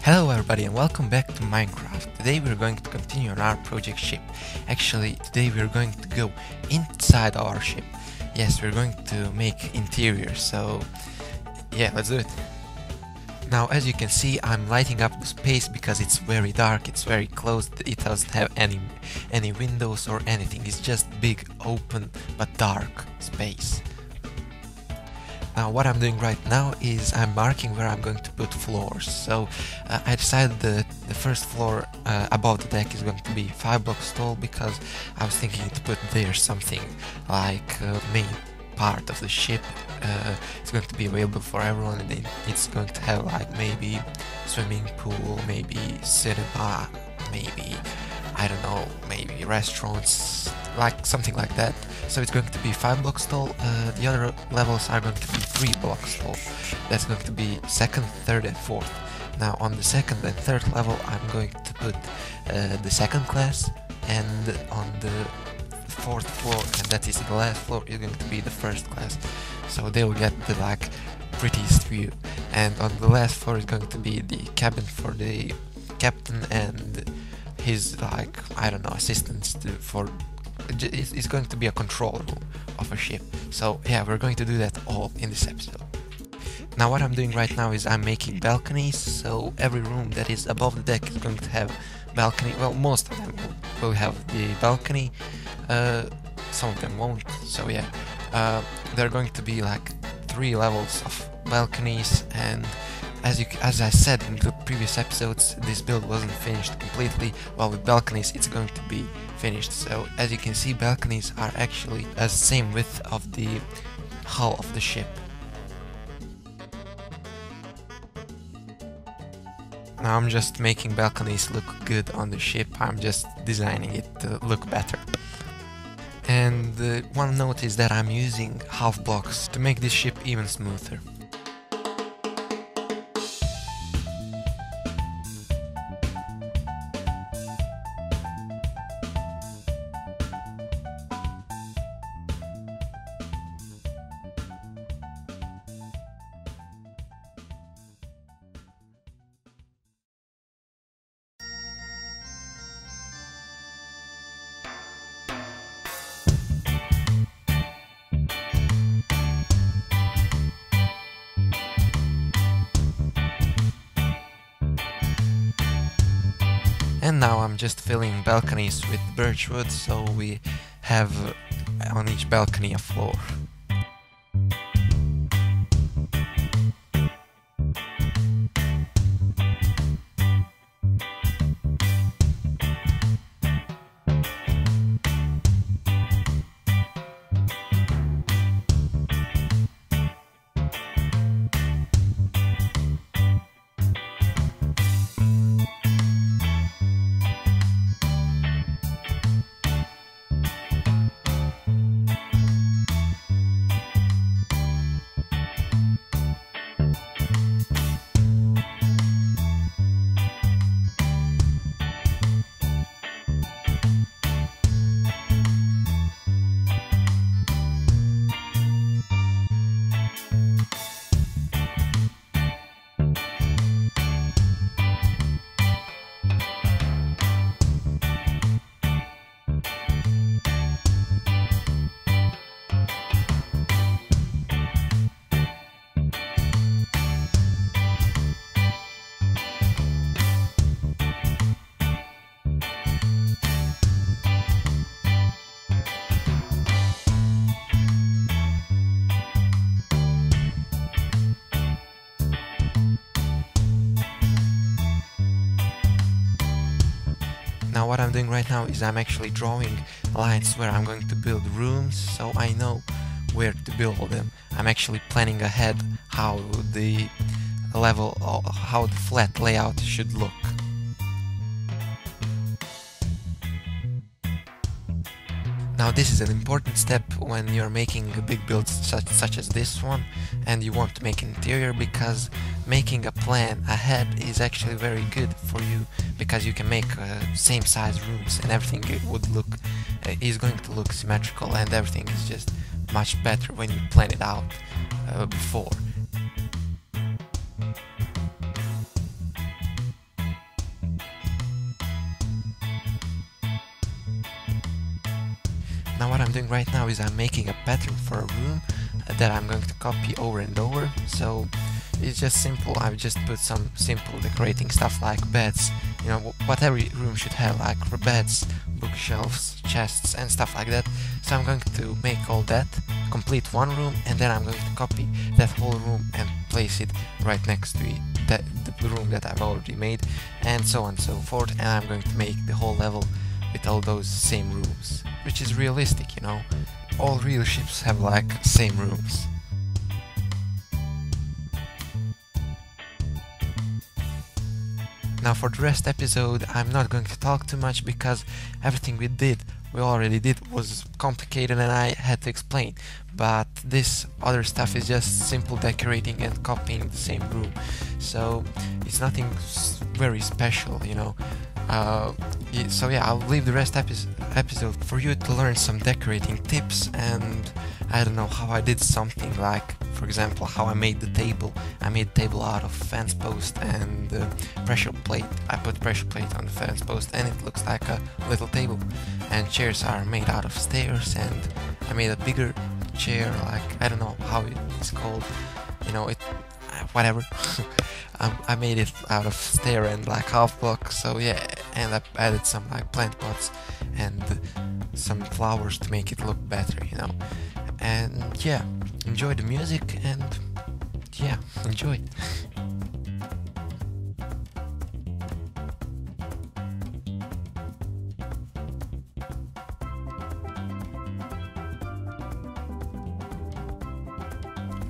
Hello everybody and welcome back to Minecraft. Today we're going to continue on our project ship. Actually, today we're going to go inside our ship. Yes, we're going to make interior, so yeah, let's do it. Now, as you can see, I'm lighting up the space because it's very dark, it's very closed, it doesn't have any windows or anything. It's just big, open, but dark space. Now what I'm doing right now is I'm marking where I'm going to put floors. So I decided the first floor above the deck is going to be 5 blocks tall because I was thinking to put there something like main part of the ship. It's going to be available for everyone, and it's going to have like maybe swimming pool, maybe cinema, maybe I don't know, maybe restaurants, like something like that. So it's going to be 5 blocks tall. The other levels are going to be 3 blocks tall. That's going to be second, third and fourth. Now on the second and third level I'm going to put the second class, and on the fourth floor, and that is the last floor, is going to be the first class. So they will get the like prettiest view. And on the last floor is going to be the cabin for the captain and his like, I don't know, assistants it's going to be a control room of a ship. So yeah, we're going to do that all in this episode. Now what I'm doing right now is I'm making balconies, so every room that is above the deck is going to have balcony. Well, most of them will have the balcony, some of them won't, so yeah. There are going to be like 3 levels of balconies, and as I said in the previous episodes, this build wasn't finished completely, while with balconies it's going to be finished. So as you can see, balconies are actually the same width of the hull of the ship. Now I'm just making balconies look good on the ship, I'm just designing it to look better. And one note is that I'm using half blocks to make this ship even smoother. And now I'm just filling balconies with birch wood, so we have on each balcony a floor. Now what I'm doing right now is I'm actually drawing lines where I'm going to build rooms, so I know where to build them. I'm actually planning ahead how the level, or how the flat layout should look. Now this is an important step when you're making a big build such as this one and you want to make an interior, because making a plan ahead is actually very good for you, because you can make same size rooms and everything is going to look symmetrical, and everything is just much better when you plan it out before. Now what I'm doing right now is I'm making a pattern for a room that I'm going to copy over and over. So it's just simple. I've just put some simple decorating stuff like beds, you know, what every room should have, like beds, bookshelves, chests and stuff like that. So I'm going to make all that, complete one room, and then I'm going to copy that whole room and place it right next to it, the room that I've already made, and so on and so forth. And I'm going to make the whole level with all those same rooms, which is realistic, you know. All real ships have like same rooms. Now for the rest episode I'm not going to talk too much because everything we already did was complicated and I had to explain, but this other stuff is just simple decorating and copying the same room, so it's nothing very special, you know. So yeah, I'll leave the rest episode for you to learn some decorating tips, and I don't know how I did something, like for example how I made the table. I made the table out of fence post and pressure plate. I put pressure plate on the fence post and it looks like a little table, and chairs are made out of stairs, and I made a bigger chair, like I don't know how it's called, you know, it whatever. I made it out of stair and like half block, so yeah, and I added some like plant pots and some flowers to make it look better, you know. And yeah, enjoy the music, and yeah, enjoy it.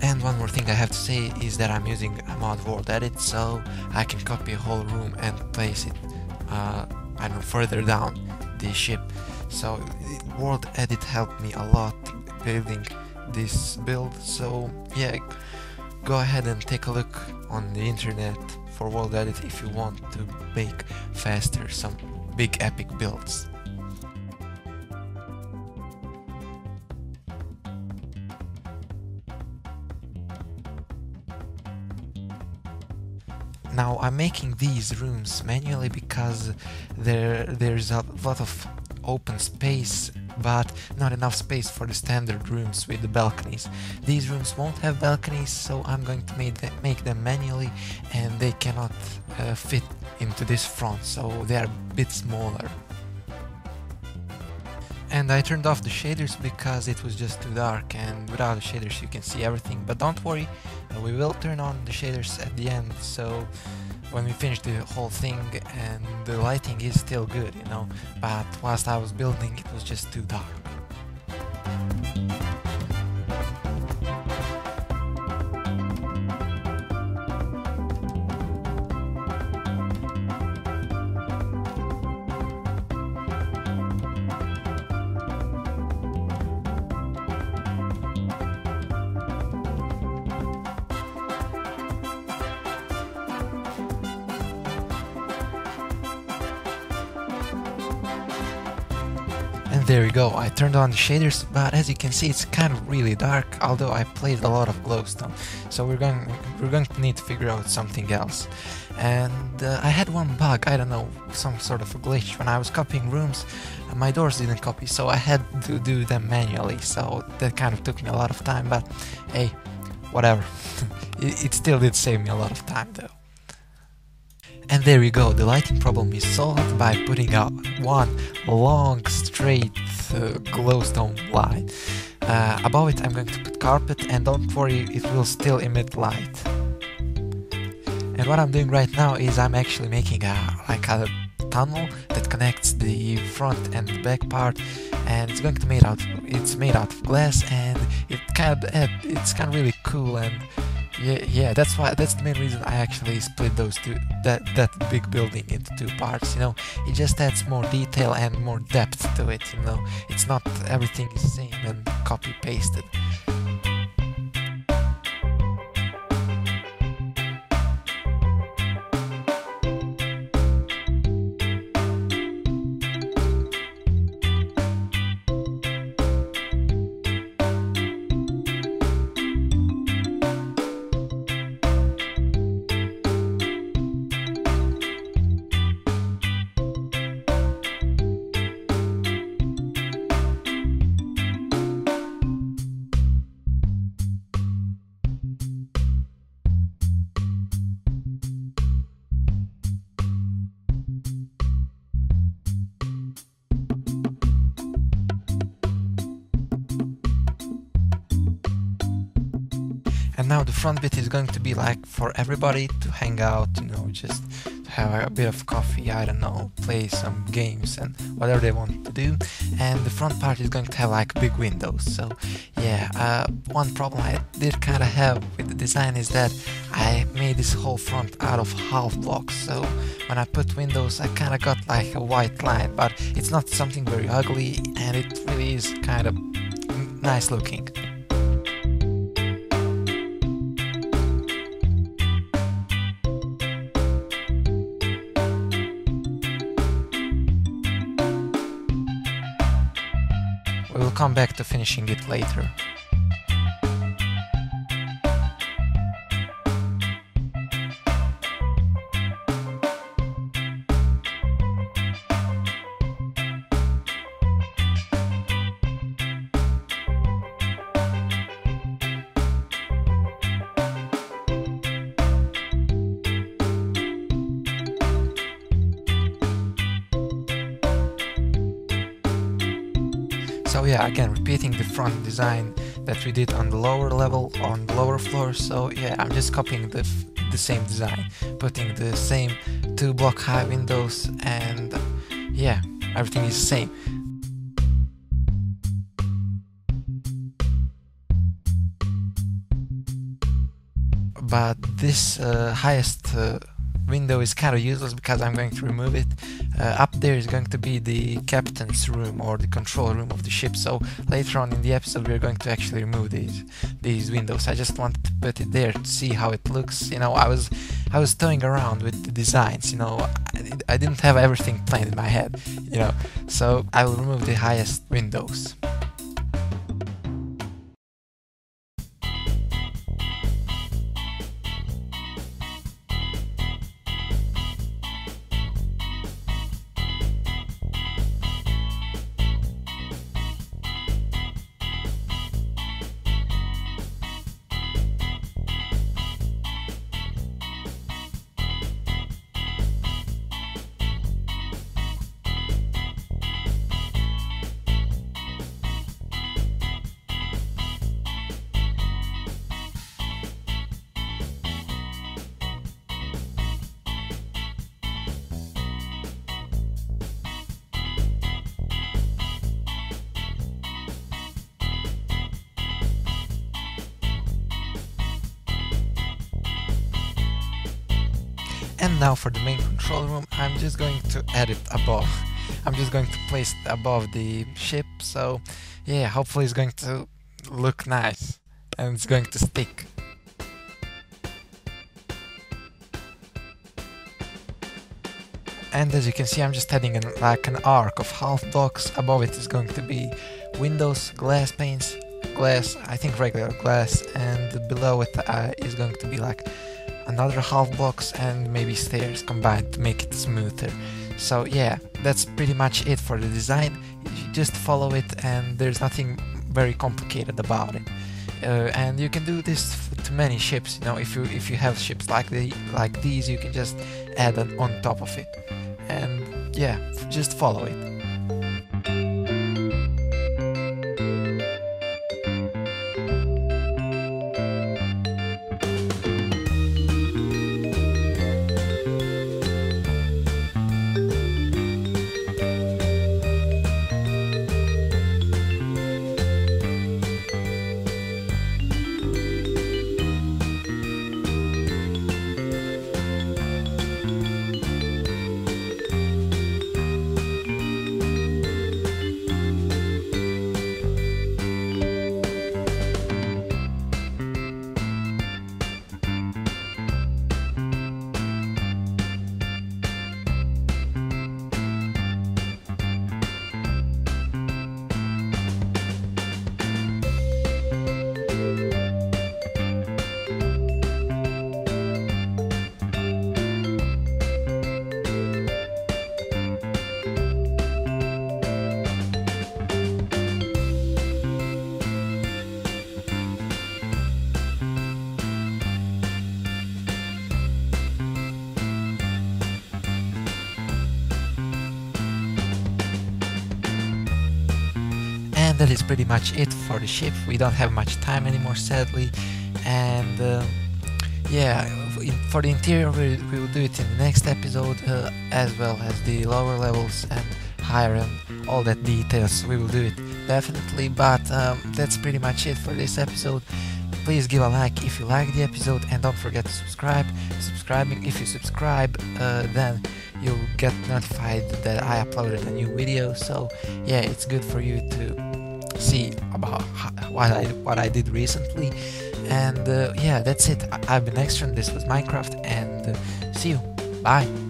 And one more thing I have to say is that I'm using a mod World Edit, so I can copy a whole room and place it, I don't know, further down the ship. So World Edit helped me a lot building this build, so yeah, go ahead and take a look on the internet for World Edit if you want to make faster some big epic builds. Now I'm making these rooms manually because there's a lot of open space, but not enough space for the standard rooms with the balconies. These rooms won't have balconies, so I'm going to make them manually, and they cannot fit into this front, so they are a bit smaller. And I turned off the shaders because it was just too dark, and without the shaders you can see everything. But don't worry, we will turn on the shaders at the end, so when we finish the whole thing, and the lighting is still good, you know, but whilst I was building it was just too dark. And there we go, I turned on the shaders, but as you can see it's kind of really dark, although I played a lot of glowstone, so we're going to need to figure out something else. And I had one bug, I don't know, some sort of a glitch. When I was copying rooms, my doors didn't copy, so I had to do them manually, so that kind of took me a lot of time, but hey, whatever. It still did save me a lot of time though. And there you go, the lighting problem is solved by putting out one long straight glowstone line. Above it I'm going to put carpet, and don't worry, it will still emit light. And what I'm doing right now is I'm actually making a tunnel that connects the front and the back part, and it's made out of glass, and it's kind of really cool. And yeah, that's the main reason I actually split that big building into two parts, you know. It just adds more detail and more depth to it, you know. It's not everything is the same and copy pasted. And now the front bit is going to be like for everybody to hang out, you know, just to have a bit of coffee, I don't know, play some games and whatever they want to do. And the front part is going to have like big windows. So yeah, one problem I did kind of have with the design is that I made this whole front out of half blocks. So when I put windows, I kind of got like a white line, but it's not something very ugly, and it really is kind of nice looking. We will come back to finishing it later. So yeah, again, repeating the front design that we did on the lower level, on the lower floor. So yeah, I'm just copying the same design, putting the same 2 block high windows, and yeah, everything is the same. But this highest window is kind of useless because I'm going to remove it. Up there is going to be the captain's room or the control room of the ship, so later on in the episode we're going to actually remove these windows. I just wanted to put it there to see how it looks. You know, I was toying around with the designs, you know, I didn't have everything planned in my head, you know, so I will remove the highest windows. And now for the main control room, I'm just going to add it above. I'm just going to place it above the ship, so yeah, hopefully it's going to look nice and it's going to stick. And as you can see, I'm just adding like an arc of half blocks. Above it is going to be windows, glass panes, glass, I think regular glass, and below it is going to be like another half blocks and maybe stairs combined to make it smoother. So yeah, that's pretty much it for the design. You just follow it and there's nothing very complicated about it. And you can do this to many ships, you know, if you have ships like these, you can just add it on top of it. And yeah, just follow it. And that is pretty much it for the ship. We don't have much time anymore, sadly, and yeah, for the interior we will do it in the next episode, as well as the lower levels and higher and all that details. We will do it definitely, but that's pretty much it for this episode. Please give a like if you like the episode, and don't forget to subscribe. If you subscribe, then you'll get notified that I uploaded a new video. So yeah, it's good for you to see about what I did recently. And yeah, that's it. I've been Extron, this was Minecraft, and see you. Bye.